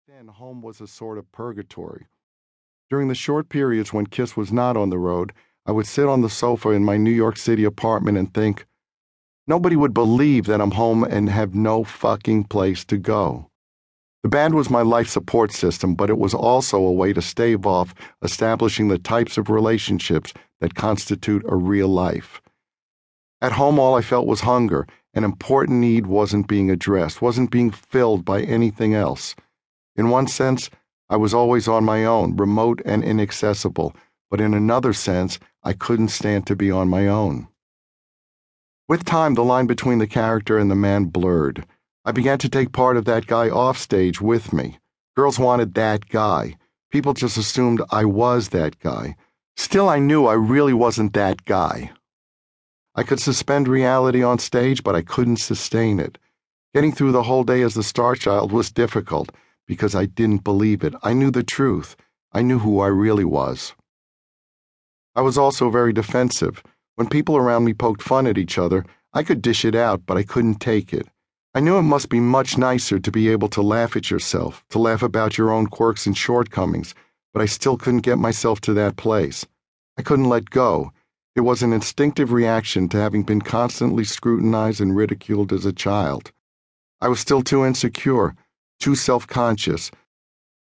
then, home was a sort of purgatory. During the short periods when Kiss was not on the road, I would sit on the sofa in my New York City apartment and think, nobody would believe that I'm home and have no fucking place to go. The band was my life support system, but it was also a way to stave off establishing the types of relationships that constitute a real life. At home, all I felt was hunger. An important need wasn't being addressed, wasn't being filled by anything else. In one sense, I was always on my own, remote and inaccessible, but in another sense, I couldn't stand to be on my own. With time, the line between the character and the man blurred. I began to take part of that guy off stage with me. Girls wanted that guy. People just assumed I was that guy. Still, I knew I really wasn't that guy. I could suspend reality on stage, but I couldn't sustain it. Getting through the whole day as the Starchild was difficult because I didn't believe it. I knew the truth. I knew who I really was. I was also very defensive. When people around me poked fun at each other, I could dish it out, but I couldn't take it. I knew it must be much nicer to be able to laugh at yourself, to laugh about your own quirks and shortcomings, but I still couldn't get myself to that place. I couldn't let go. It was an instinctive reaction to having been constantly scrutinized and ridiculed as a child. I was still too insecure, too self-conscious.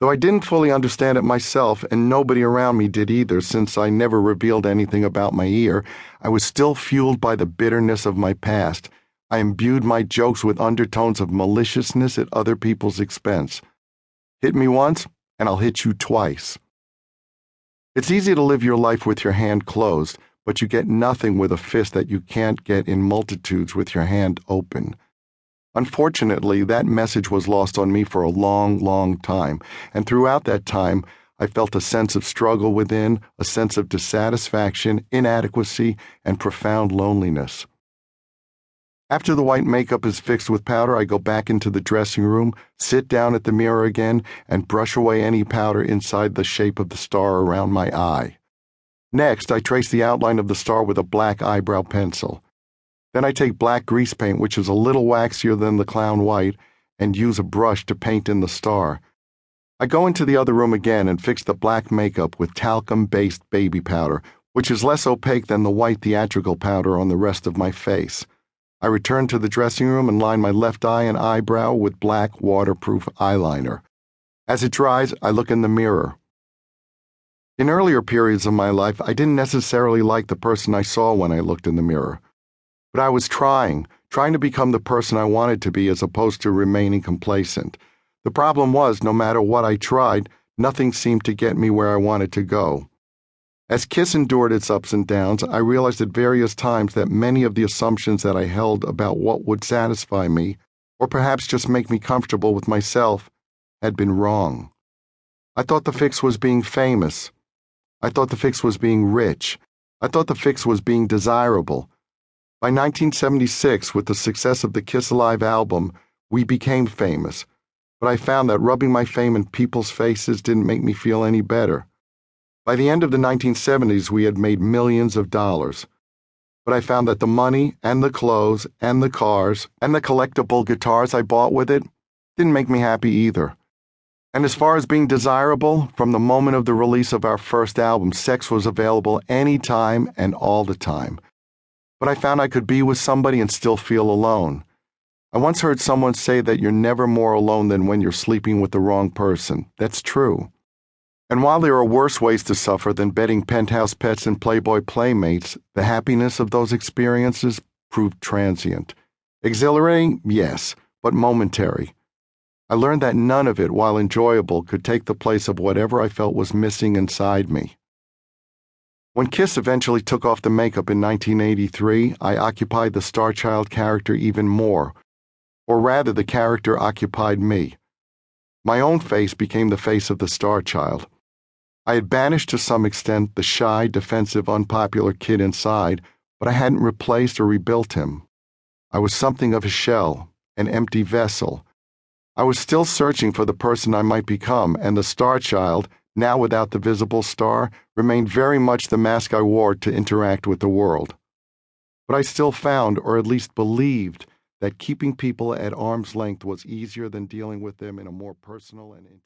Though I didn't fully understand it myself, and nobody around me did either since I never revealed anything about my ear, I was still fueled by the bitterness of my past. I imbued my jokes with undertones of maliciousness at other people's expense. Hit me once, and I'll hit you twice. It's easy to live your life with your hand closed, but you get nothing with a fist that you can't get in multitudes with your hand open. Unfortunately, that message was lost on me for a long, long time, and throughout that time, I felt a sense of struggle within, a sense of dissatisfaction, inadequacy, and profound loneliness. After the white makeup is fixed with powder, I go back into the dressing room, sit down at the mirror again, and brush away any powder inside the shape of the star around my eye. Next, I trace the outline of the star with a black eyebrow pencil. Then I take black grease paint, which is a little waxier than the clown white, and use a brush to paint in the star. I go into the other room again and fix the black makeup with talcum-based baby powder, which is less opaque than the white theatrical powder on the rest of my face. I return to the dressing room and line my left eye and eyebrow with black waterproof eyeliner. As it dries, I look in the mirror. In earlier periods of my life, I didn't necessarily like the person I saw when I looked in the mirror. But I was trying to become the person I wanted to be as opposed to remaining complacent. The problem was, no matter what I tried, nothing seemed to get me where I wanted to go. As Kiss endured its ups and downs, I realized at various times that many of the assumptions that I held about what would satisfy me, or perhaps just make me comfortable with myself, had been wrong. I thought the fix was being famous. I thought the fix was being rich. I thought the fix was being desirable. By 1976, with the success of the Kiss Alive album, we became famous, but I found that rubbing my fame in people's faces didn't make me feel any better. By the end of the 1970s, we had made millions of dollars, but I found that the money and the clothes and the cars and the collectible guitars I bought with it didn't make me happy either. And as far as being desirable, from the moment of the release of our first album, sex was available anytime and all the time. But I found I could be with somebody and still feel alone. I once heard someone say that you're never more alone than when you're sleeping with the wrong person. That's true. And while there are worse ways to suffer than betting penthouse pets and Playboy playmates, the happiness of those experiences proved transient. Exhilarating, yes, but momentary. I learned that none of it, while enjoyable, could take the place of whatever I felt was missing inside me. When Kiss eventually took off the makeup in 1983, I occupied the Starchild character even more, or rather the character occupied me. My own face became the face of the Starchild. I had banished to some extent the shy, defensive, unpopular kid inside, but I hadn't replaced or rebuilt him. I was something of a shell, an empty vessel. I was still searching for the person I might become, and the Starchild, now without the visible star, remained very much the mask I wore to interact with the world. But I still found, or at least believed, that keeping people at arm's length was easier than dealing with them in a more personal and intimate